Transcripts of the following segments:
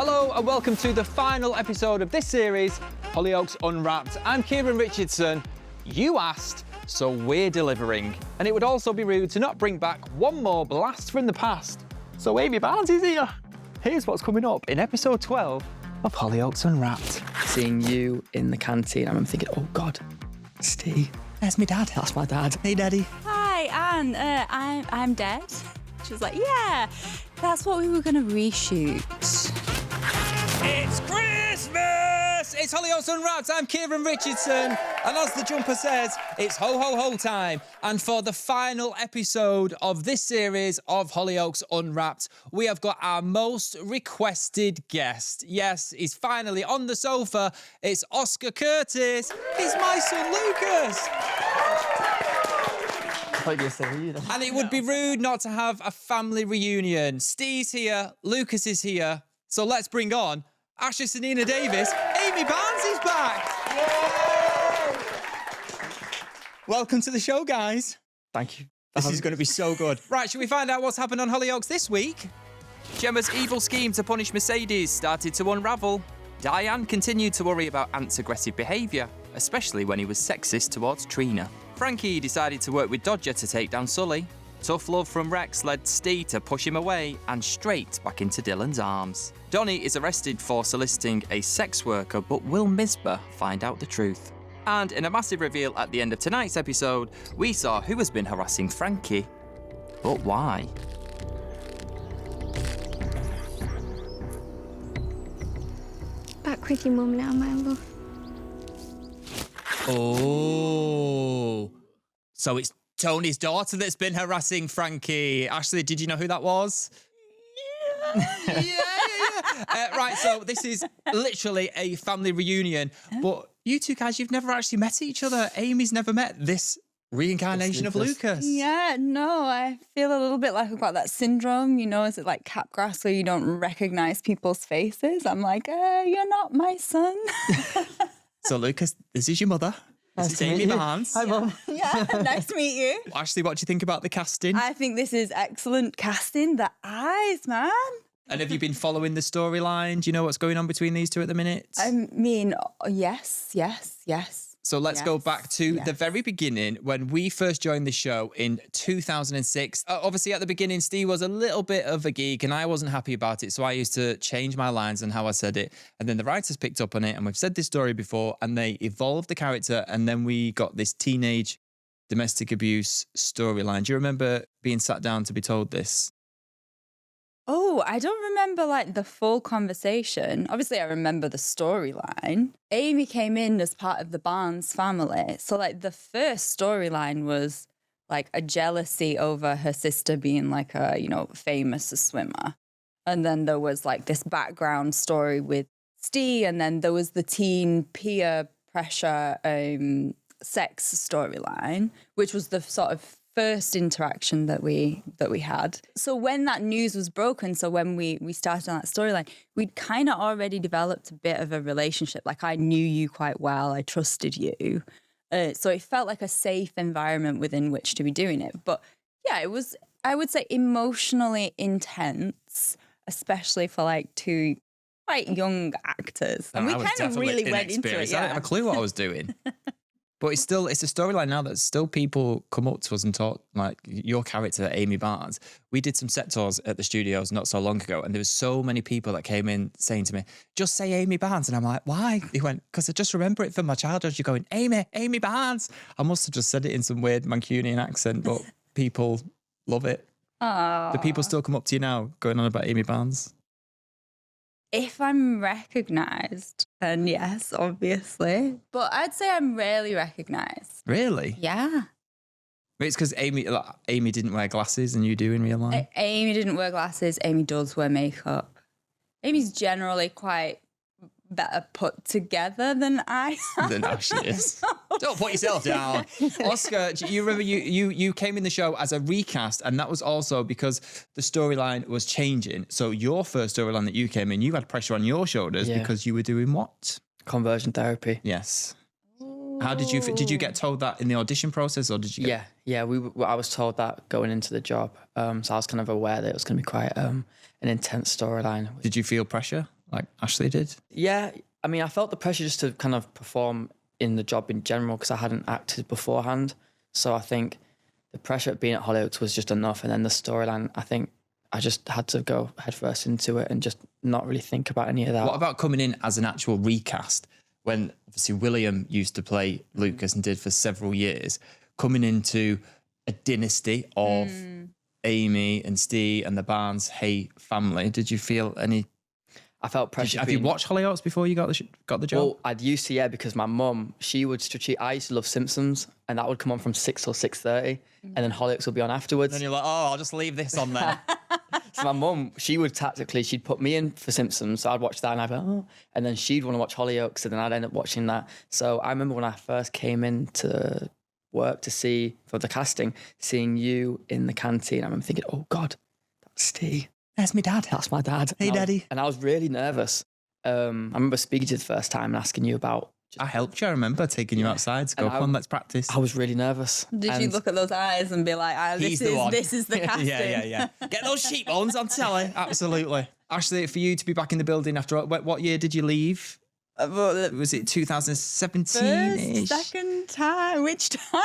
Hello and welcome to the final episode of this series, Hollyoaks Unwrapped. I'm Kieron Richardson. You asked, so we're delivering. And it would also be rude to not bring back one more blast from the past. So Amy Barnes is here. Here's what's coming up in episode 12 of Hollyoaks Unwrapped. Seeing you in the canteen, I'm thinking, oh God, Steve, there's my dad. That's my dad. Hey, Daddy. Hi, Anne. I'm dead. She was like, yeah, that's what we were going to reshoot. It's Christmas! It's Hollyoaks Unwrapped. I'm Kieron Richardson. And as the jumper says, it's ho, ho, ho time. And for the final episode of this series of Hollyoaks Unwrapped, we have got our most requested guest. Yes, he's finally on the sofa. It's Oscar Curtis. It's my son, Lucas. And it would be rude not to have a family reunion. Steve's here, Lucas is here. So let's bring on Ashley Slanina-Davies. Amy Barnes is back. Yay! Welcome to the show, guys. Thank you. This is going to be so good. Right, should we find out what's happened on Hollyoaks this week? Gemma's evil scheme to punish Mercedes started to unravel. Diane continued to worry about Ant's aggressive behaviour, especially when he was sexist towards Trina. Frankie decided to work with Dodger to take down Sully. Tough love from Rex led Steve to push him away and straight back into Dylan's arms. Donnie is arrested for soliciting a sex worker, but will Misbah find out the truth? And in a massive reveal at the end of tonight's episode, we saw who has been harassing Frankie. But why? Back with your mum now, my love. Oh, so it's Tony's daughter that's been harassing Frankie. Ashley, did you know who that was? Yeah. Right, so this is literally a family reunion, but you two guys, you've never actually met each other. Amy's never met this reincarnation of Lucas. Yeah, no, I feel a little bit like I've got that syndrome, you know, is it like Capgras where you don't recognise people's faces? I'm like, you're not my son. So Lucas, this is your mother. This is Amy Barnes. Hi, Mum. Yeah, nice to meet you. Ashley, what do you think about the casting? I think this is excellent casting. The eyes, man. And have you been following the storyline? Do you know what's going on between these two at the minute? I mean, yes. So let's go back to the very beginning when we first joined the show in 2006. Obviously, at the beginning, Steve was a little bit of a geek and I wasn't happy about it. So I used to change my lines and how I said it. And then the writers picked up on it and we've said this story before and they evolved the character. And then we got this teenage domestic abuse storyline. Do you remember being sat down to be told this? Oh, I don't remember like the full conversation. Obviously, I remember the storyline. Amy came in as part of the Barnes family. So like the first storyline was like a jealousy over her sister being like a, you know, famous swimmer. And then there was like this background story with Steve. And then there was the teen peer pressure sex storyline, which was the sort of first interaction that we had. So when that news was broken, so when we started on that storyline, we'd kind of already developed a bit of a relationship. Like I knew you quite well, I trusted you. So it felt like a safe environment within which to be doing it. But yeah, it was, I would say, emotionally intense, especially for like two quite young actors. And we kind of really went into it. I didn't have a clue what I was doing. But it's a storyline now that still people come up to us and talk, like your character, Amy Barnes. We did some set tours at the studios not so long ago, and there was so many people that came in saying to me, just say Amy Barnes. And I'm like, why? He went, because I just remember it from my childhood. You're going, Amy Barnes. I must have just said it in some weird Mancunian accent, but people love it. Aww. Do people still come up to you now going on about Amy Barnes? If I'm recognised, then yes, obviously. But I'd say I'm rarely recognised. Really? Yeah. It's because Amy didn't wear glasses and you do in real life? Amy didn't wear glasses. Amy does wear makeup. Amy's generally quite better put together than I am. Than Ashley is. Don't put yourself down. Oscar, do you remember you came in the show as a recast, and that was also because the storyline was changing. So your first storyline that you came in, you had pressure on your shoulders because you were doing what? Conversion therapy. Yes. How did you get told that in the audition process, or did you? Yeah. I was told that going into the job. So I was kind of aware that it was going to be quite an intense storyline. Did you feel pressure? like Ashley did? Yeah, I mean, I felt the pressure just to kind of perform in the job in general because I hadn't acted beforehand. So I think the pressure of being at Hollyoaks was just enough. And then the storyline, I think I just had to go headfirst into it and just not really think about any of that. What about coming in as an actual recast when obviously William used to play Lucas and did for several years, coming into a dynasty of Amy and Steve and the Barnes-Hay family? Did you feel any... I felt pressure. Have you watched Hollyoaks before you got the job? Well, I'd used to, yeah, because my mum, I used to love Simpsons, and that would come on from 6 till 6:30, and then Hollyoaks would be on afterwards. And you're like, oh, I'll just leave this on there. So my mum, she'd put me in for Simpsons, so I'd watch that, and I'd be like, oh, and then she'd want to watch Hollyoaks, and then I'd end up watching that. So I remember when I first came into work for the casting, seeing you in the canteen, I remember thinking, oh God, that's Steve. That's my dad. That's my dad. Hey, Daddy. And I was really nervous. I remember speaking to you the first time and asking you about... I helped you, I remember, taking you outside to go, come on, let's practice. I was really nervous. Did you look at those eyes and be like, this is the casting? Yeah. Get those cheekbones on telly. Absolutely. Ashley, for you to be back in the building after... What year did you leave? Was it 2017-ish? Second time? Which time?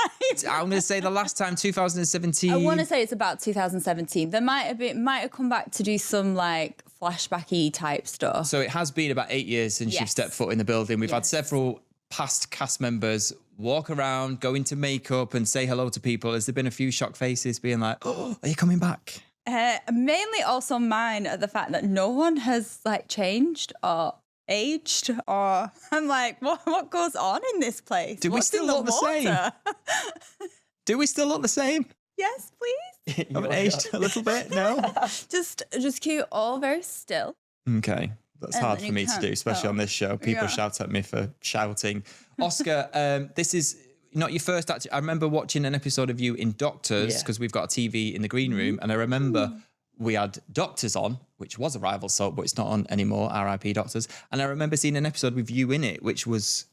I'm going to say the last time, 2017. I want to say it's about 2017. There might have come back to do some like flashbacky type stuff. So it has been about 8 years since you've stepped foot in the building. We've had several past cast members walk around, go into makeup and say hello to people. Has there been a few shocked faces being like, oh, are you coming back? Mainly also mine are the fact that no one has like changed or aged, or I'm like, what goes on in this place? Do we still look the same? Do we still look the same? Yes, please. Haven't aged a little bit, no? just keep all very still. Okay. That's hard for me to do, especially on this show. People shout at me for shouting. Oscar, this is not your first act. I remember watching an episode of you in Doctors, because we've got a TV in the green room, and I remember we had Doctors on, which was a rival soap, but it's not on anymore, RIP Doctors. And I remember seeing an episode with you in it, which was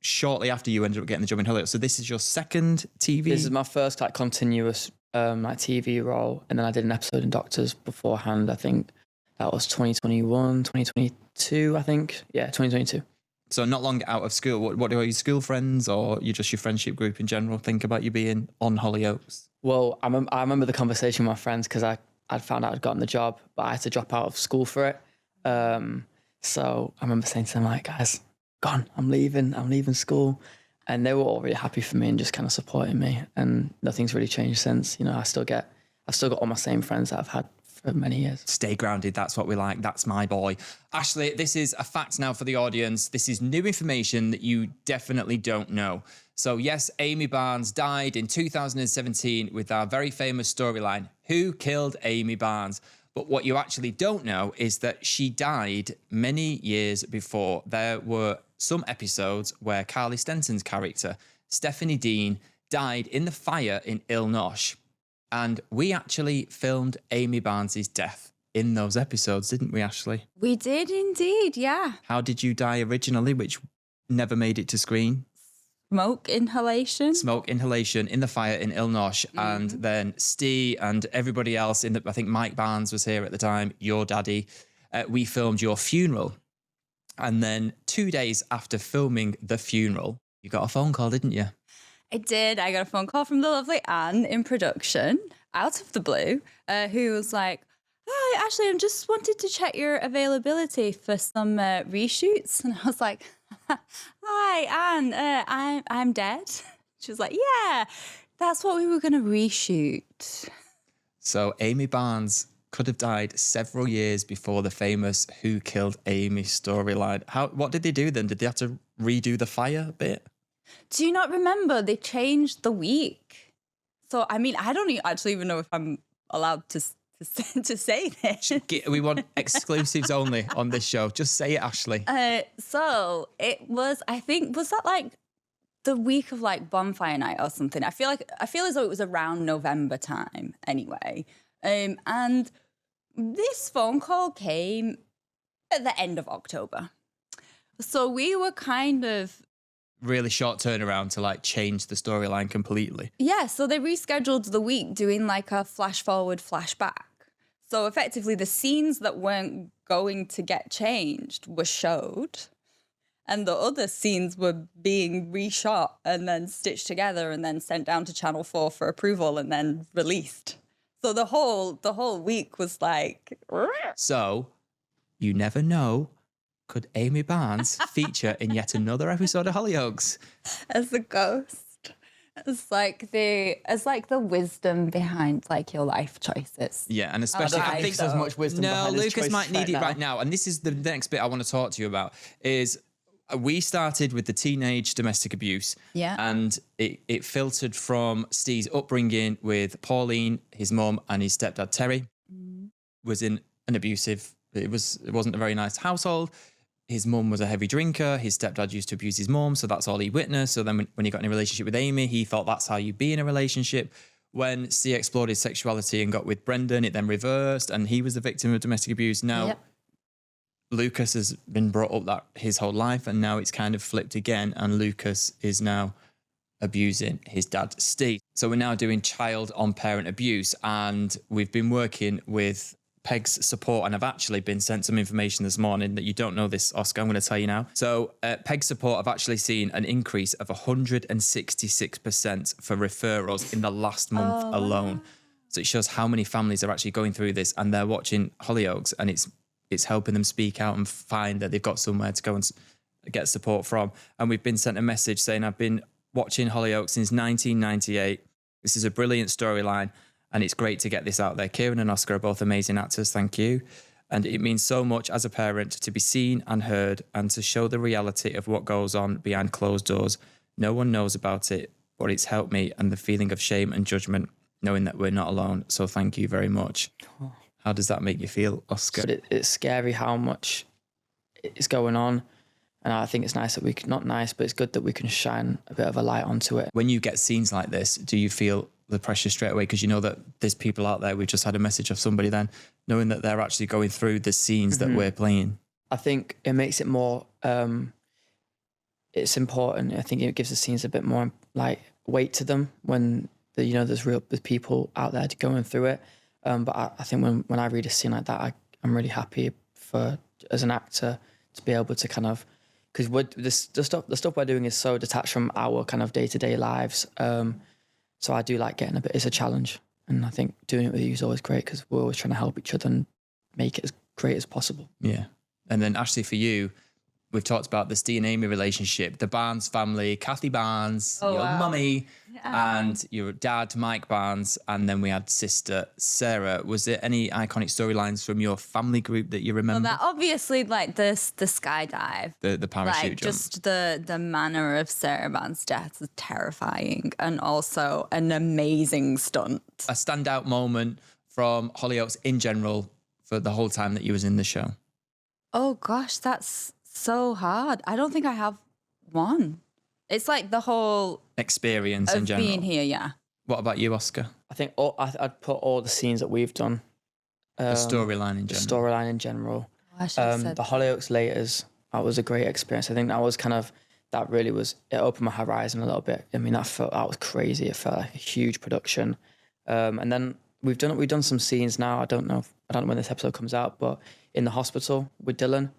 shortly after you ended up getting the job in Hollyoaks. So this is your second TV? This is my first like continuous TV role. And then I did an episode in Doctors beforehand. I think that was 2021, 2022, I think. Yeah, 2022. So not long out of school. What are your school friends or you just your friendship group in general think about you being on Hollyoaks? Well, I remember the conversation with my friends because I'd found out I'd gotten the job, but I had to drop out of school for it. So I remember saying to them, like, guys, gone, I'm leaving school. And they were all really happy for me and just kind of supporting me. And nothing's really changed since. You know, I've still got all my same friends that I've had for many years. Stay grounded, that's what we like, that's my boy. Ashley, this is a fact now for the audience. This is new information that you definitely don't know. So yes, Amy Barnes died in 2017 with our very famous storyline, Who Killed Amy Barnes? But what you actually don't know is that she died many years before. There were some episodes where Carly Stenton's character, Stephanie Dean, died in the fire in Illinois. And we actually filmed Amy Barnes' death in those episodes, didn't we, Ashley? We did indeed, yeah. How did you die originally, which never made it to screen? Smoke inhalation. Smoke inhalation in the fire in Illinois. And then Steve and everybody else, I think Mike Barnes was here at the time, your daddy. We filmed your funeral. And then 2 days after filming the funeral, you got a phone call, didn't you? I did. I got a phone call from the lovely Anne in production, out of the blue, who was like, "Hi, Ashley, I just wanted to check your availability for some reshoots." And I was like, "Hi, Anne, I'm dead." She was like, "Yeah, that's what we were going to reshoot." So Amy Barnes could have died several years before the famous Who Killed Amy storyline. What did they do then? Did they have to redo the fire bit? Do you not remember? They changed the week. So, I mean, I don't actually even know if I'm allowed to say this. We want exclusives only on this show. Just say it, Ashley. So, it was, I think, was that like the week of like bonfire night or something? I feel as though it was around November time anyway. And this phone call came at the end of October. So, we were kind of... really short turnaround to like change the storyline completely. Yeah, so they rescheduled the week doing like a flash forward, flash back. So effectively the scenes that weren't going to get changed were showed, and the other scenes were being reshot and then stitched together and then sent down to Channel 4 for approval and then released. So the whole week was like... So, you never know, could Amy Barnes feature in yet another episode of Hollyoaks? As a ghost. It's like the wisdom behind like your life choices. Yeah, and especially I think there's much wisdom no, behind his Lucas choices might need it now. right now. And this is the next bit I want to talk to you about is we started with the teenage domestic abuse. Yeah. And it filtered from Steve's upbringing with Pauline, his mum, and his stepdad Terry. Was in an abusive, it wasn't a very nice household. His mum was a heavy drinker. His stepdad used to abuse his mum, so that's all he witnessed. So then when he got in a relationship with Amy, he thought that's how you be in a relationship. When Steve explored his sexuality and got with Brendan, it then reversed, and he was the victim of domestic abuse. Now, Lucas has been brought up that his whole life, and now it's kind of flipped again, and Lucas is now abusing his dad, Steve. So we're now doing child on parent abuse, and we've been working with Peg's support, and I've actually been sent some information this morning that you don't know this, Oscar. I'm going to tell you now. So Peg's support have actually seen an increase of 166% for referrals in the last month alone. So it shows how many families are actually going through this, and they're watching Hollyoaks, and it's helping them speak out and find that they've got somewhere to go and get support from. And we've been sent a message saying, I've been watching Hollyoaks since 1998. This is a brilliant storyline, and it's great to get this out there. Kieron and Oscar are both amazing actors, thank you. And it means so much as a parent to be seen and heard and to show the reality of what goes on behind closed doors. No one knows about it, but it's helped me and the feeling of shame and judgment, knowing that we're not alone. So thank you very much. How does that make you feel, Oscar? But it's scary how much is going on. And I think it's nice that we can, not nice, but it's good that we can shine a bit of a light onto it. When you get scenes like this, do you feel the pressure straight away? Because you know that there's people out there. We've just had a message of somebody then, knowing that they're actually going through the scenes that we're playing. I think it makes it more, it's important. I think it gives the scenes a bit more like weight to them when there's people out there going through it. But I think when I read a scene like that, I'm really happy as an actor to be able to kind of, because the stuff we're doing is so detached from our kind of day-to-day lives. So I do like getting a bit, it's a challenge. And I think doing it with you is always great because we're always trying to help each other and make it as great as possible. Yeah. And then Ashley, for you, we've talked about the Steve and Amy relationship, the Barnes family, Kathy Barnes, your mummy, and your dad, Mike Barnes, and then we had sister Sarah. Was there any iconic storylines from your family group that you remember? Well, that obviously, like the skydive, the parachute like jump. just the manner of Sarah Barnes' death is terrifying, and also an amazing stunt. A standout moment from Hollyoaks in general for the whole time that you was in the show. Oh gosh, that's so hard. I don't think I have one. It's like the whole experience in of general. being here, yeah. What about you, Oscar? I think I'd put all the scenes that we've done. The storyline in general. The storyline in general. I should have said The Hollyoaks Laters, that was a great experience. I think that was that really was, it opened my horizon a little bit. I mean, that was crazy. It felt like a huge production. And then we've done some scenes now. I don't know when this episode comes out, but in the hospital with Dylan.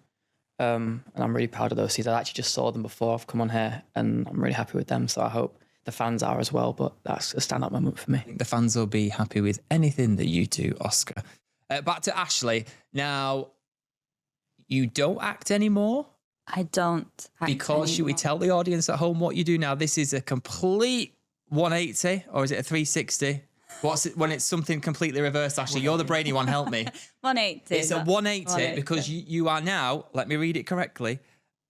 And I'm really proud of those scenes. I actually just saw them before I've come on here, and I'm really happy with them. So I hope the fans are as well, but that's a standout moment for me. I think the fans will be happy with anything that you do, Oscar. Back to Ashley. Now, you don't act anymore? I don't act Because should we anymore. tell the audience at home what you do now? This is a complete 180, or is it a 360? What's it when it's something completely reversed, Ashley? You're the brainy one, help me. 180. It's a 180 because you are now, let me read it correctly,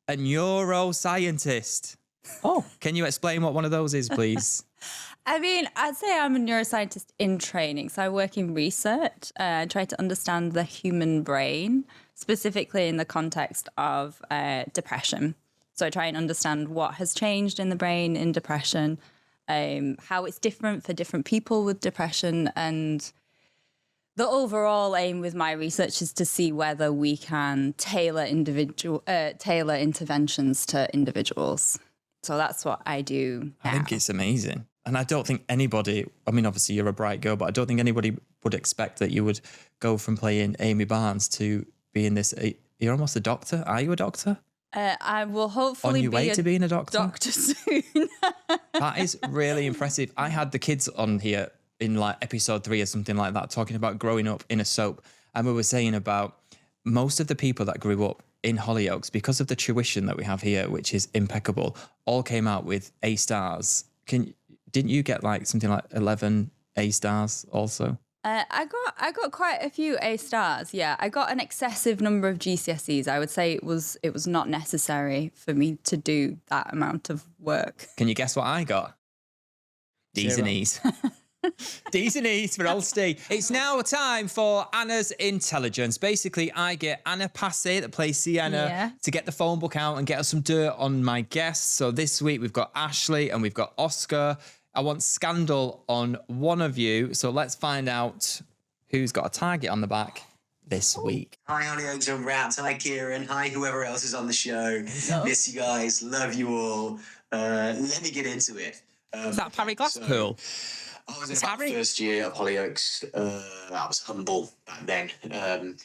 a neuroscientist. Oh. Can you explain what one of those is, please? I mean, I'd say I'm a neuroscientist in training. So I work in research and try to understand the human brain, specifically in the context of depression. So I try and understand what has changed in the brain in depression, how it's different for different people with depression. And the overall aim with my research is to see whether we can tailor interventions to individuals. So that's what I do now. I think it's amazing. And I don't think anybody, I mean, obviously you're a bright girl, but I don't think anybody would expect that you would go from playing Amy Barnes to being this. You're almost a doctor. Are you a doctor? I will hopefully On your way to being a doctor soon. That is really impressive. I had the kids on here in like episode 3 or something like that, talking about growing up in a soap. And we were saying about most of the people that grew up in Hollyoaks, because of the tuition that we have here, which is impeccable, all came out with A stars. Didn't you get like something like 11 A stars also? I got quite a few A stars. Yeah, I got an excessive number of GCSEs. I would say it was not necessary for me to do that amount of work. Can you guess what I got? D's and E's. D's and E's for old Steve. It's now time for Anna's Intelligence. Basically, I get Anna Passey, that plays Sienna, to get the phone book out and get us some dirt on my guests. So this week we've got Ashley and we've got Oscar. I want scandal on one of you. So let's find out who's got a target on the back this week. Hi, Hollyoaks and Unwrapped. Hi, Kieron. Hi, whoever else is on the show. Miss you guys. Love you all. Let me get into it. Is that Parry Glasspool? I was in my first year at Hollyoaks. I was humble back then.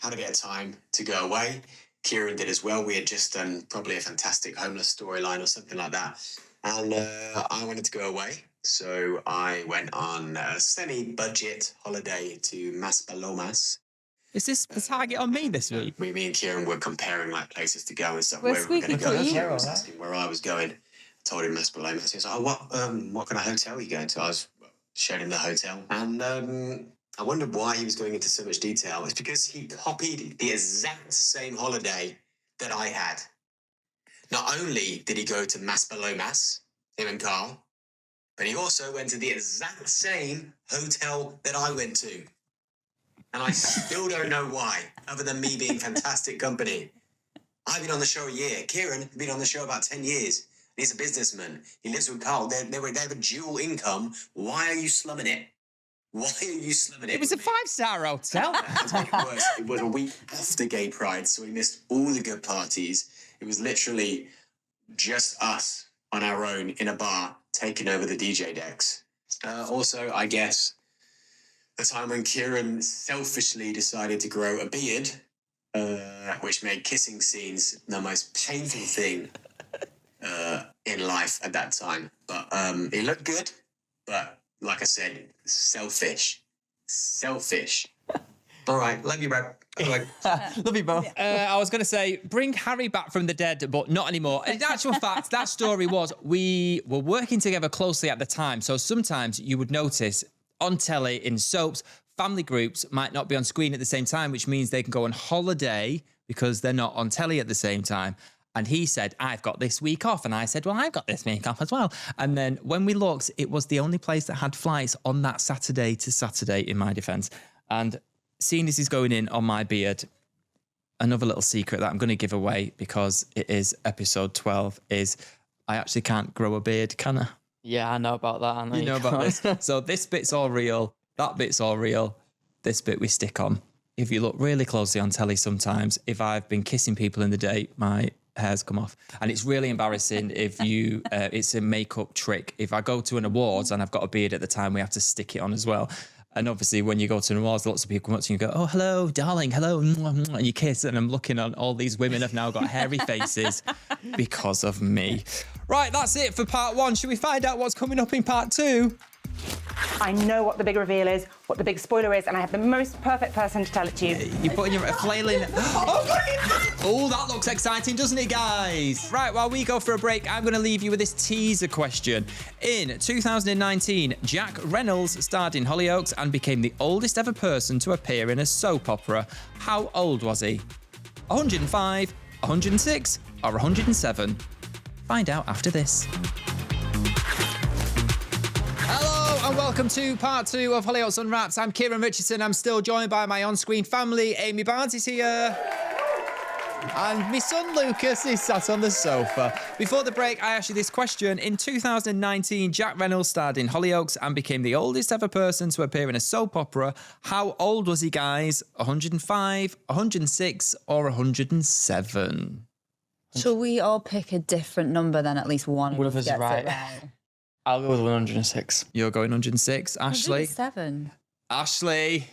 Had a bit of time to go away. Kieron did as well. We had just done probably a fantastic homeless storyline or something like that. And I wanted to go away. So I went on a semi-budget holiday to Maspalomas. Is this the target on me this week? Me and Kieron were comparing like places to go and stuff. We're where we were going to go. squeaky Kieron was asking where I was going. I told him Maspalomas. He was like, "Oh, what kind of hotel are you going to?" I was showing him the hotel, and I wondered why he was going into so much detail. It's because he copied the exact same holiday that I had. Not only did he go to Maspalomas, him and Carl, but he also went to the exact same hotel that I went to. And I still don't know why, other than me being fantastic company. I've been on the show a year. Kieron has been on the show about 10 years. He's a businessman. He lives with Carl. They have a dual income. Why are you slumming it? Why are you slumming it? It was a 5-star hotel. To make it worse, it was a week after Gay Pride, so we missed all the good parties. It was literally just us on our own in a bar, taking over the DJ decks. Also, I guess, the time when Kieron selfishly decided to grow a beard, which made kissing scenes the most painful thing in life at that time. But he looked good, but like I said, selfish. All right, love you, bro. Love you both. I was going to say, bring Harry back from the dead, but not anymore. In actual fact, that story was, we were working together closely at the time. So sometimes you would notice on telly, in soaps, family groups might not be on screen at the same time, which means they can go on holiday because they're not on telly at the same time. And he said, I've got this week off. And I said, well, I've got this week off as well. And then when we looked, it was the only place that had flights on that Saturday to Saturday, in my defence. And seeing this is going in on my beard, another little secret that I'm going to give away because it is episode 12 is I actually can't grow a beard, can I? Yeah, I know about that. I know You know about this. So this bit's all real. That bit's all real. This bit we stick on. If you look really closely on telly sometimes, if I've been kissing people in the day, my hair's come off. And it's really embarrassing if you, it's a makeup trick. If I go to an awards and I've got a beard at the time, we have to stick it on as well. And obviously when you go to an awards, lots of people come up to you and go, oh, hello, darling, hello, and you kiss. And I'm looking on all these women have now got hairy faces because of me. Right, that's it for part 1. Should we find out what's coming up in part 2? I know what the big reveal is, what the big spoiler is, and I have the most perfect person to tell it to you. You're putting your flailing. Oh, that looks exciting, doesn't it, guys? Right, while we go for a break, I'm going to leave you with this teaser question. In 2019, Jack Reynolds starred in Hollyoaks and became the oldest ever person to appear in a soap opera. How old was he? 105, 106, or 107? Find out after this. And welcome to part 2 of Hollyoaks Unwrapped. I'm Kieron Richardson. I'm still joined by my on-screen family. Amy Barnes is here. And my son Lucas is sat on the sofa. Before the break, I asked you this question. In 2019, Jack Reynolds starred in Hollyoaks and became the oldest ever person to appear in a soap opera. How old was he, guys? 105, 106, or 107? Shall we all pick a different number then at least one One of us gets right. it right? I'll go with 106. You're going 106. Ashley? 107. Ashley?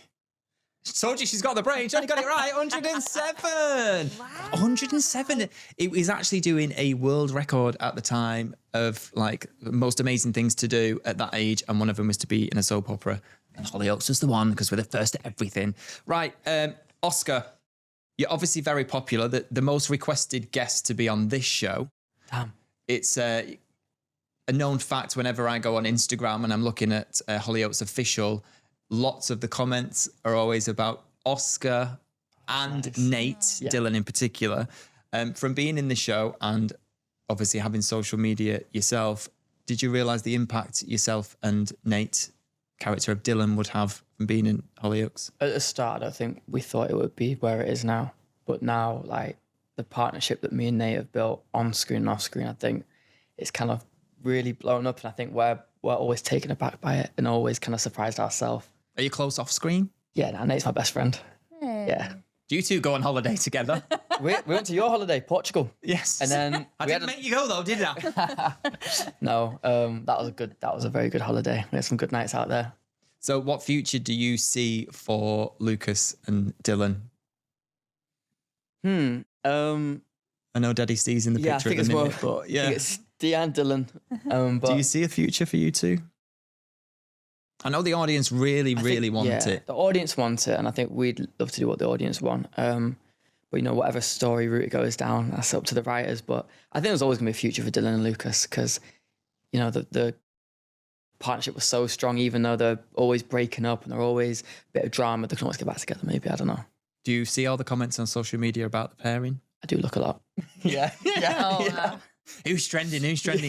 Told you she's got the brain. She only got it right. 107. Wow. 107. It was actually doing a world record at the time of like the most amazing things to do at that age. And one of them was to be in a soap opera. And Hollyoaks was the one because we're the first at everything. Right. Oscar, you're obviously very popular. The most requested guest to be on this show. Damn. It's a known fact whenever I go on Instagram and I'm looking at Hollyoaks official, lots of the comments are always about Oscar and Nice. Nate, Yeah. Dylan in particular. From being in the show and obviously having social media yourself, did you realise the impact yourself and Nate, character of Dylan, would have from being in Hollyoaks? At the start, I think we thought it would be where it is now. But now, like, the partnership that me and Nate have built on screen and off screen, I think it's kind of really blown up. And I think we're always taken aback by it and always kind of surprised ourselves. Are you close off screen? Yeah, nah, Nate's my best friend. Yeah. Do you two go on holiday together? We went to your holiday, Portugal. Yes. And then I didn't make you go though, did I? No, that was a very good holiday. We had some good nights out there. So what future do you see for Lucas and Dylan? I know Daddy Steve's in the Yeah, I picture think at it's the more. minute, but I yeah. think it's Dee and Dylan. But Do you see a future for you two? I know the audience really want it. The audience wants it, and I think we'd love to do what the audience want. But whatever story route it goes down, that's up to the writers. But I think there's always going to be a future for Dylan and Lucas because, the partnership was so strong, even though they're always breaking up and they're always a bit of drama. They can always get back together, maybe. I don't know. Do you see all the comments on social media about the pairing? I do look a lot. Yeah. Oh, wow. Who's trending,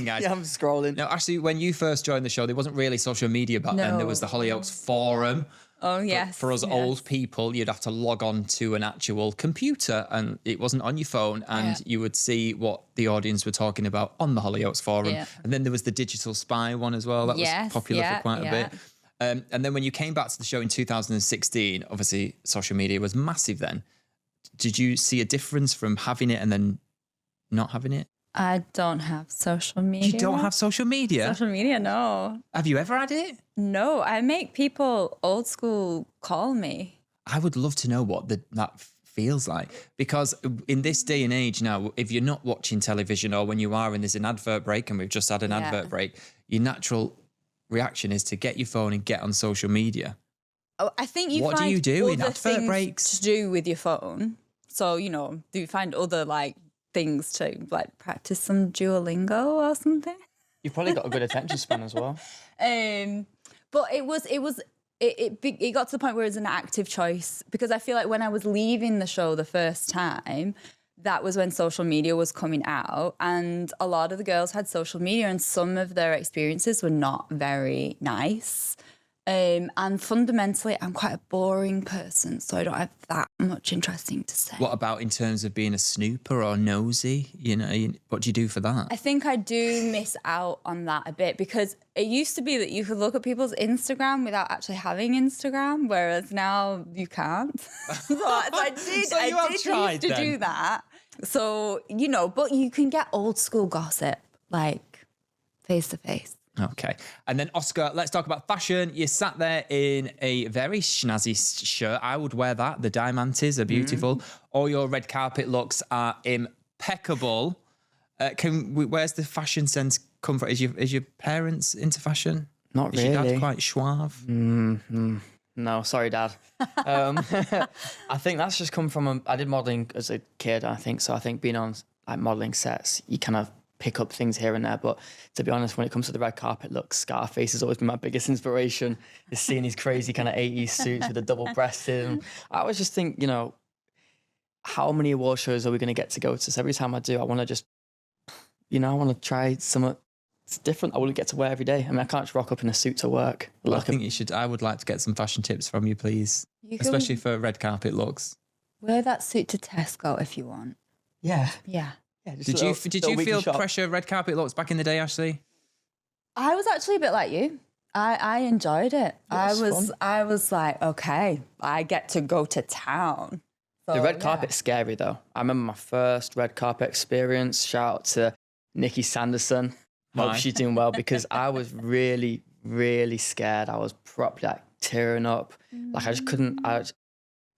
guys? Yeah, I'm scrolling. Now, actually, when you first joined the show, there wasn't really social media back then. There was the Hollyoaks forum. Oh, yes. For us old people, you'd have to log on to an actual computer and it wasn't on your phone, and you would see what the audience were talking about on the Hollyoaks forum. Yeah. And then there was the Digital Spy one as well. That was popular for quite a bit. And then when you came back to the show in 2016, obviously social media was massive then. Did you see a difference from having it and then not having it? I don't have social media. You don't have social media? Social media, no. Have you ever had it? No, I make people old school call me. I would love to know what that feels like, because in this day and age now, if you're not watching television or when you are and there's an advert break, and we've just had an advert break, your natural reaction is to get your phone and get on social media. Oh, I think you What find do you do in other advert things breaks? to do with your phone. So, do you find other things to practice some Duolingo or something? You've probably got a good attention span as well. But it got to the point where it was an active choice, because I feel like when I was leaving the show the first time, that was when social media was coming out, and a lot of the girls had social media and some of their experiences were not very nice. And fundamentally, I'm quite a boring person, so I don't have that much interesting to say. What about in terms of being a snooper or nosy? What do you do for that? I think I do miss out on that a bit, because it used to be that you could look at people's Instagram without actually having Instagram, whereas now you can't. So I did used to do that. So, but you can get old school gossip, face to face. Okay. And then, Oscar, let's talk about fashion. You sat there in a very snazzy shirt. I would wear that. The diamantes are beautiful. All your red carpet looks are impeccable. Where's the fashion sense come from? Is your parents into fashion? Not Is your really. dad quite suave? No, sorry, Dad. I think that's just come from I did modelling as a kid, I think. So I think being on modelling sets, you kind of pick up things here and there. But to be honest, when it comes to the red carpet look, Scarface has always been my biggest inspiration. Is seeing these crazy kind of 80s suits with the double-breasted. And I always just think, how many award shows are we going to get to go to? So every time I do, I want to just, I want to try something different. I wouldn't get to wear every day. I mean, I can't just rock up in a suit to work. Well, I think you should. I would like to get some fashion tips from you, please. Especially for red carpet looks. Wear that suit to Tesco if you want. Yeah. Yeah. Did you feel pressure of red carpet looks back in the day, Ashley? I was actually a bit like you. I enjoyed it. I was like, okay, I get to go to town. So, the red carpet's scary though. I remember my first red carpet experience. Shout out to Nikki Sanderson. Hope she's doing well, because I was really, really scared. I was properly tearing up. I just couldn't.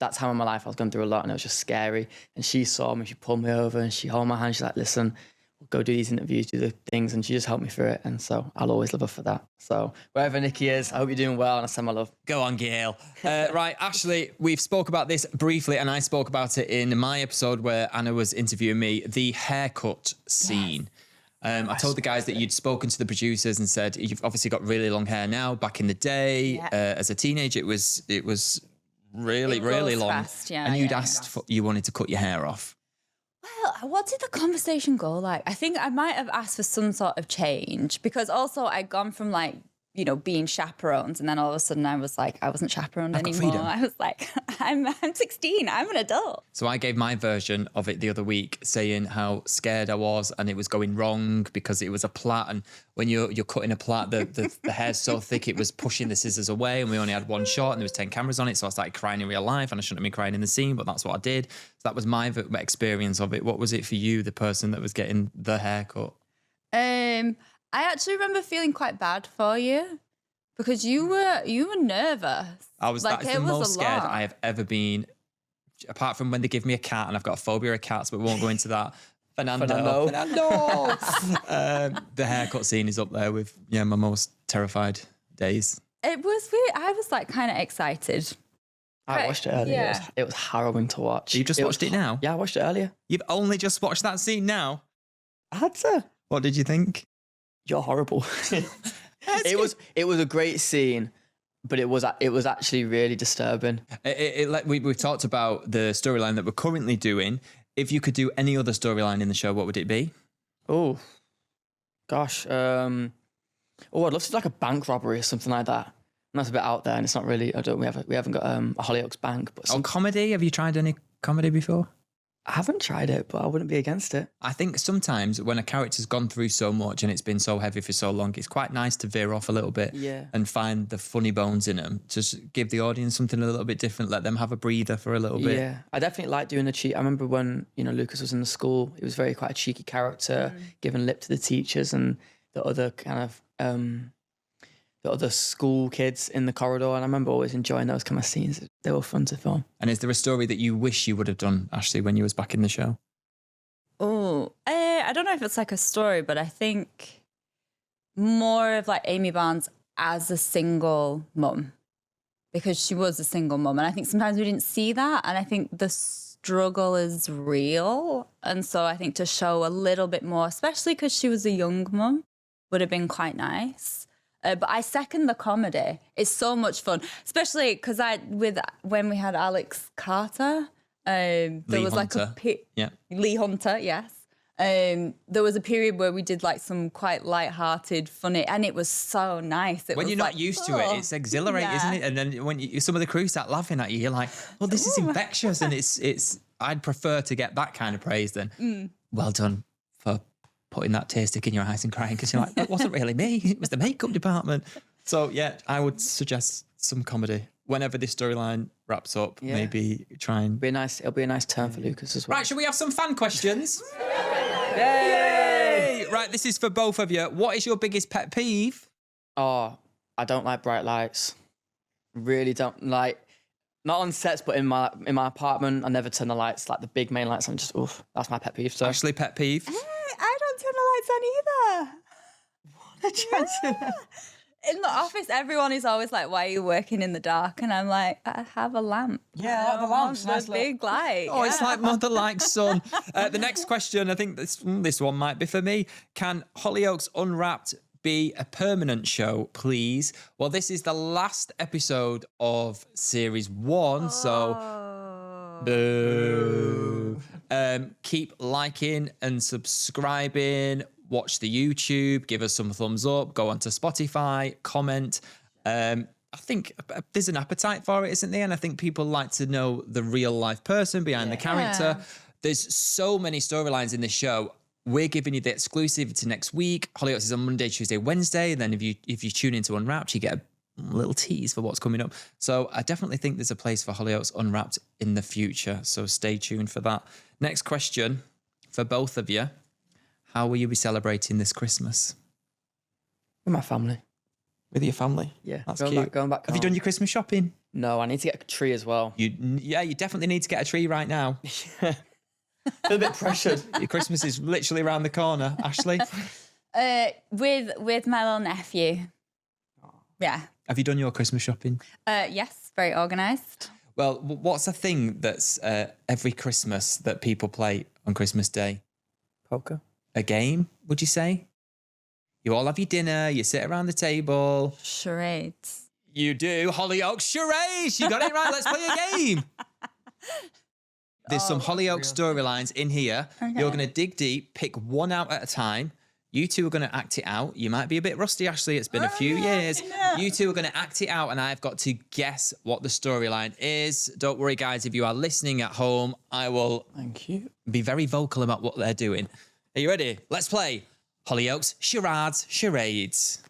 that time of my life I was going through a lot and it was just scary. And she saw me, she pulled me over and she held my hand. She's like, listen, we'll go do these interviews, do the things. And she just helped me through it. And so I'll always love her for that. So wherever Nikki is, I hope you're doing well and I send my love. Go on, Gail. Right, Ashley, we've spoke about this briefly and I spoke about it in my episode where Anna was interviewing me, the haircut scene. I told the guys that you'd spoken to the producers and said, you've obviously got really long hair now. Back in the day, as a teenager, it was really long. Fast, and you'd asked you wanted to cut your hair off. Well, what did the conversation go like? I think I might have asked for some sort of change because also I'd gone from like, you know, being chaperoned and then all of a sudden I was like, I wasn't chaperoned anymore. Freedom. I was like, I'm 16, I'm an adult. So I gave my version of it the other week saying how scared I was and it was going wrong because it was a plait and when you're cutting a plait, the hair's so thick it was pushing the scissors away and we only had one shot and there was 10 cameras on it, so I started crying in real life and I shouldn't have been crying in the scene, but that's what I did. So that was my experience of it. What was it for you, the person that was getting the haircut? I actually remember feeling quite bad for you because you were nervous. I was like, that's the most scared I have ever been, apart from when they give me a cat and I've got a phobia of cats, but we won't go into that. Fernando. The haircut scene is up there with my most terrified days. It was weird. I was like kind of excited. I watched it earlier. Yeah. It was harrowing to watch. You just watched it now? Yeah, I watched it earlier. You've only just watched that scene now? I had to. What did you think? You're horrible. It was a great scene, but it was actually really disturbing. We've talked about the storyline that we're currently doing. If you could do any other storyline in the show, what would it be? Oh, gosh. I'd love to do like a bank robbery or something like that. And that's a bit out there, and it's not really. We haven't got a Hollyoaks bank. But comedy. Have you tried any comedy before? I haven't tried it, but I wouldn't be against it. I think sometimes when a character's gone through so much and it's been so heavy for so long, it's quite nice to veer off a little bit and find the funny bones in them. Just give the audience something a little bit different, let them have a breather for a little bit. Yeah, I definitely like doing the cheat. I remember when, Lucas was in the school, he was very quite a cheeky character, giving lip to the teachers and the other kind of, the other school kids in the corridor. And I remember always enjoying those kind of scenes. They were fun to film. And is there a story that you wish you would have done, Ashley, when you was back in the show? Oh, I don't know if it's like a story, but I think more of like Amy Barnes as a single mum, because she was a single mum. And I think sometimes we didn't see that. And I think the struggle is real. And so I think to show a little bit more, especially because she was a young mum, would have been quite nice. But I second the comedy. It's so much fun, especially because when we had Alex Carter, there Lee was Hunter. Lee Hunter, yes. There was a period where we did like some quite light-hearted, funny, and it was so nice. When you're not used to it, it's exhilarating, isn't it? And then when some of the crew start laughing at you, you're like, "Well, this is infectious," and it's. I'd prefer to get that kind of praise than well done for putting that tear stick in your eyes and crying because you're like, that wasn't really me, it was the makeup department. So yeah, I would suggest some comedy. Whenever this storyline wraps up, maybe try and... It'll be a nice turn for Lucas as well. Right, should we have some fan questions? Yay! Right, this is for both of you. What is your biggest pet peeve? Oh, I don't like bright lights. Really don't like... Not on sets, but in my apartment, I never turn the lights, like the big main lights. I'm just, that's my pet peeve. So. Ashley, pet peeve? I don't turn the lights on either. In the office, everyone is always like, "Why are you working in the dark?" And I'm like, "I have a lamp." Yeah, I like the lamps. Nice big light. Oh, it's like mother like son. The next question, I think this one might be for me. Can Hollyoaks Unwrapped be a permanent show, please? Well, this is the last episode of series 1, so boo. Keep liking and subscribing. Watch the YouTube, give us some thumbs up, go onto Spotify, comment. I think there's an appetite for it, isn't there? And I think people like to know the real life person behind the character. There's so many storylines in this show. We're giving you the exclusivity next week. Hollyoaks is on Monday, Tuesday, Wednesday. And then if you tune into Unwrapped, you get a little tease for what's coming up. So I definitely think there's a place for Hollyoaks Unwrapped in the future. So stay tuned for that. Next question for both of you. How will you be celebrating this Christmas? With my family. With your family? Yeah. That's going cute. Going back Have you done your Christmas shopping? No, I need to get a tree as well. You definitely need to get a tree right now. Feel a bit pressured. Your Christmas is literally around the corner. Ashley, With my little nephew. Yeah. have you done your Christmas shopping? Yes, very organised. Well, what's a thing that's every Christmas that people play on Christmas Day? Poker. A game, would you say? You all have your dinner, you sit around the table. Charades. You do. Hollyoaks charades. You got it right. Let's play a game. There's some Hollyoaks storylines in here. Okay. You're going to dig deep, pick one out at a time. You two are going to act it out. You might be a bit rusty, Ashley. It's been a few years. no. You two are going to act it out, and I've got to guess what the storyline is. Don't worry, guys. If you are listening at home, I will Thank you. be very vocal about what they're doing. Are you ready? Let's play Hollyoaks charades.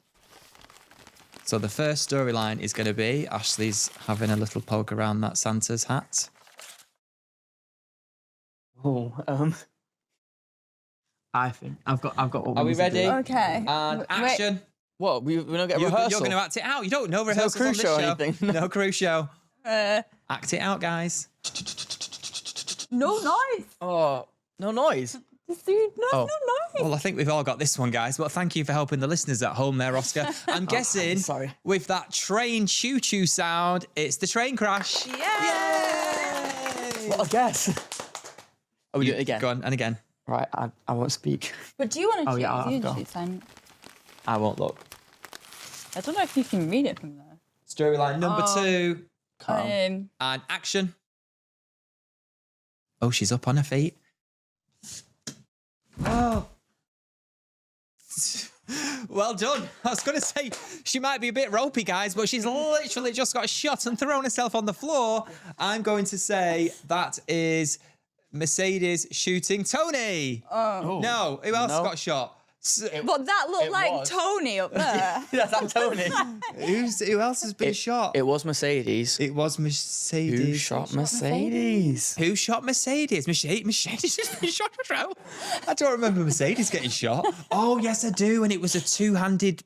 So the first storyline is going to be Ashley's having a little poke around that Santa's hat. Oh, I think I've got what Are we need to ready? do. Okay. And action. What? We're not getting You're rehearsal. going to act it out. You don't know no rehearsals on cruise this show or show. anything. No cruise show. Uh, Act it out, guys. no noise. Oh, no noise. Dude, no noise. Well, I think we've all got this one, guys. But thank you for helping the listeners at home there, Oscar. I'm guessing sorry. with that train choo-choo sound, it's the train crash. Yeah. What a guess. Are we doing it again? Go on, and again. Right, I won't speak. But do you want to choose? yeah, I'll You go. choose, Simon. I won't look. I don't know if you can read it from there. Storyline number 2. Calm. And action. Oh, she's up on her feet. Oh. Well done. I was going to say she might be a bit ropey, guys, but she's literally just got shot and thrown herself on the floor. I'm going to say that is Mercedes shooting Tony. Oh. No, who else No. got shot? But that looked It like was. Tony up there. That's Tony. Who else has been shot? It was Mercedes. It was Mercedes. Who shot Mercedes? Who shot Mercedes? Mercedes has been shot as well. I don't remember Mercedes getting shot. Oh, yes, I do. And it was a two-handed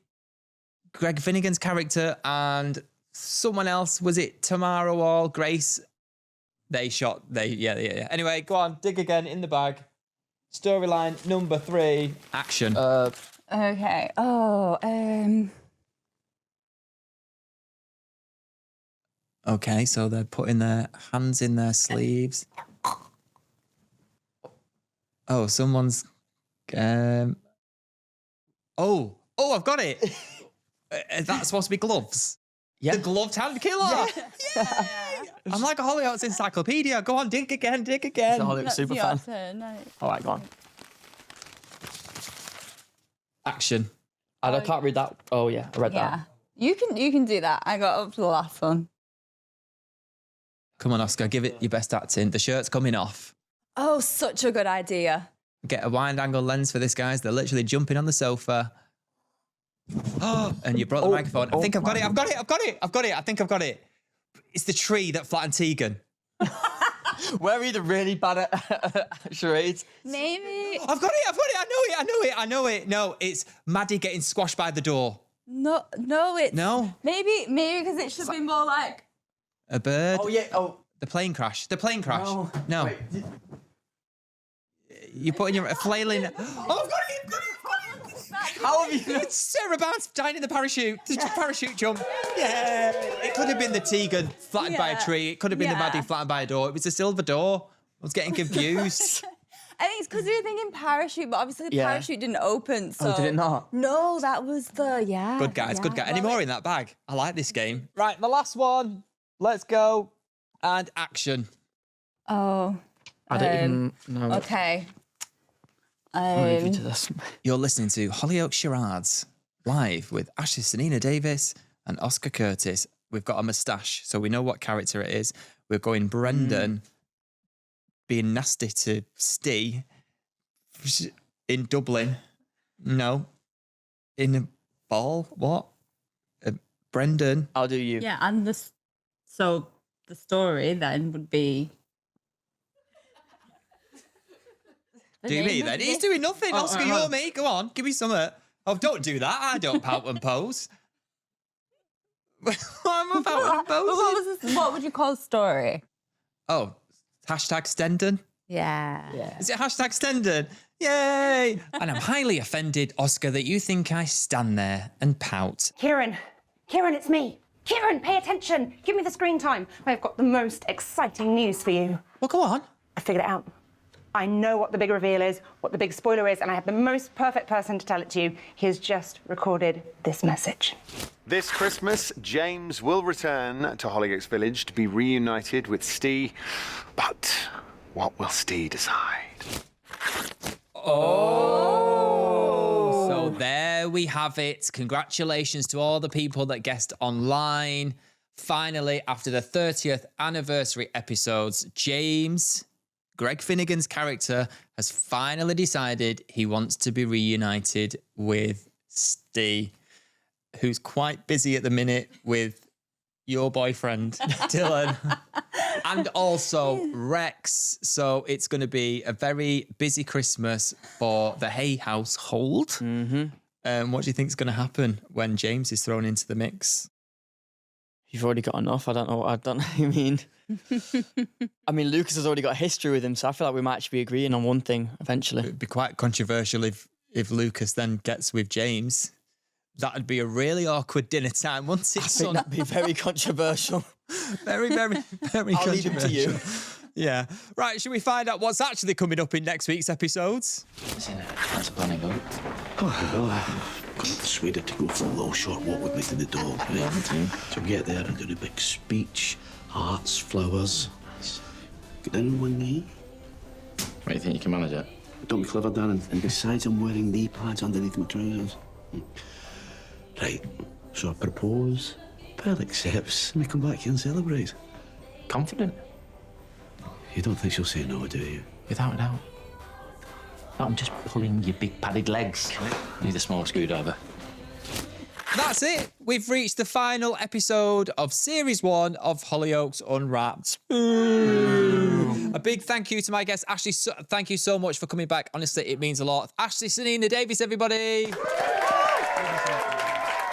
Greg Finnegan's character and someone else. Was it Tamara Wall, Grace? Yeah. Anyway, go on. Dig again in the bag. Storyline number 3. Action. Okay. Oh, Okay, so they're putting their hands in their sleeves. Oh, someone's. Oh, I've got it. That's supposed to be gloves. Yeah. The gloved hand killer. Yeah. I'm like a Hollyoaks encyclopedia. Go on, dig again. It's a Hollyoaks that's super your fan. turn. No. All right, go on. Action. I can't read that. Oh yeah, I read Yeah. that. You can do that. I got up to the last one. Come on, Oscar, give it your best acting. The shirt's coming off. Oh, such a good idea. Get a wide angle lens for this, guys. They're literally jumping on the sofa. Oh, and you brought the microphone. I think I've got it. I think I've got it. It's the tree that flattened Tegan. We're either really bad at charades. Maybe. I've got it. I know it. No, it's Maddie getting squashed by the door. No, it's No? Maybe because it should be more like. A bird. Oh yeah. Oh. The plane crash. No. Wait. You're putting your flailing. Oh, I've got it. How have you? It's Sarah Bounce dying in the parachute. The parachute jump. Yeah. It could have been the Tegan flattened by a Yeah. tree. It could have been the Yeah. Maddie flattened by a door. It was a silver door. I was getting confused. I think it's because we were thinking parachute, but obviously the Yeah. parachute didn't open. So. Oh, did it not? No, that was the Good guys. Yeah. Any more in that bag? I like this game. Right, the last one. Let's go. And action. Oh. I don't even know. Okay. I'll leave you to this. You're listening to Hollyoaks Charades live with Ashley Slanina-Davies and Oscar Curtis. We've got a moustache, so we know what character it is. We're going Brendan being nasty to Steve in Dublin. No. In a ball? What? Brendan. I'll do you. Yeah, and so the story then would be. Do me then. He's doing nothing. Oscar, you're me. Go on. Give me some. Oh, don't do that. I don't pout and pose. What am about them both. What would you call the story? Oh, hashtag Stendon. Yeah. Is it hashtag Stendon? Yay! And I'm highly offended, Oscar, that you think I stand there and pout. Kieron, it's me. Kieron, pay attention. Give me the screen time. I've got the most exciting news for you. Well, go on. I figured it out. I know what the big reveal is, what the big spoiler is, and I have the most perfect person to tell it to you. He has just recorded this message. This Christmas, James will return to Hollyoaks Village to be reunited with Stee. But what will Stee decide? Oh! So there we have it. Congratulations to all the people that guessed online. Finally, after the 30th anniversary episodes, James, Greg Finnegan's character, has finally decided he wants to be reunited with Stee, who's quite busy at the minute with your boyfriend, Dylan, and also Rex. So it's going to be a very busy Christmas for the Hay household. Mm-hmm. What do you think is going to happen when James is thrown into the mix? You've already got enough. I don't know what you mean. I mean, Lucas has already got a history with him, so I feel like we might actually be agreeing on one thing eventually. It'd be quite controversial if Lucas then gets with James. That'd be a really awkward dinner time, wouldn't it, I think that'd be very controversial. Very, very, very I'll leave controversial. it to you. Yeah. Right, should we find out what's actually coming up in next week's episodes? That's a planning go. Got persuaded to go for a little short walk with me to the dog, right? So we get there and do the big speech, hearts, flowers. Get in one knee. Right, you think you can manage it? Don't be clever, Darren. And besides, I'm wearing knee pads underneath my trousers. Right, so I propose, Pearl accepts, and we come back here and celebrate. Confident? You don't think she'll say no, do you? Without a doubt. No, I'm just pulling your big padded legs. Need a small screwdriver. That's it. We've reached the final episode of Series 1 of Hollyoaks Unwrapped. A big thank you to my guest, Ashley. Thank you so much for coming back. Honestly, it means a lot. Ashley Slanina-Davies, everybody.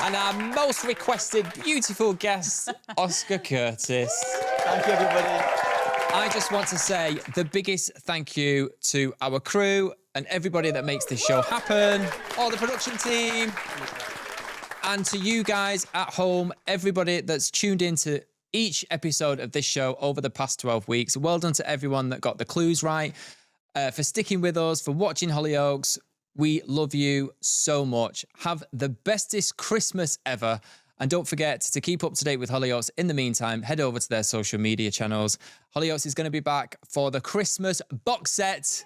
And our most requested beautiful guest, Oscar Curtis. Thank you, everybody. I just want to say the biggest thank you to our crew and everybody that makes this show happen, all the production team, and to you guys at home, everybody that's tuned into each episode of this show over the past 12 weeks. Well done to everyone that got the clues right, for sticking with us, for watching Hollyoaks. We love you so much. Have the bestest Christmas ever. And don't forget to keep up to date with Hollyoaks. In the meantime, head over to their social media channels. Hollyoaks is going to be back for the Christmas box set.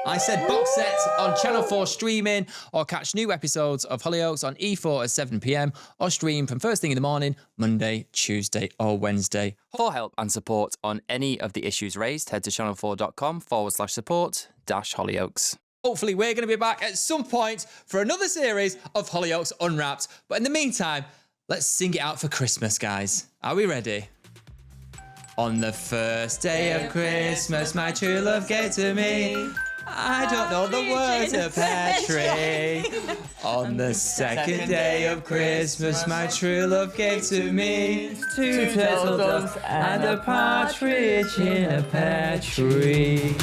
I said box set on Channel 4 streaming, or catch new episodes of Hollyoaks on E4 at 7 p.m, or stream from first thing in the morning, Monday, Tuesday, or Wednesday. For help and support on any of the issues raised, head to channel4.com/support-Hollyoaks. Hopefully, we're going to be back at some point for another series of Hollyoaks Unwrapped. But in the meantime, let's sing it out for Christmas, guys. Are we ready? On the first day of Christmas, my true love gave to me. I don't know the words of pear tree. On the second day of Christmas, my true love gave to me 2 turtle doves and a partridge in a pear tree.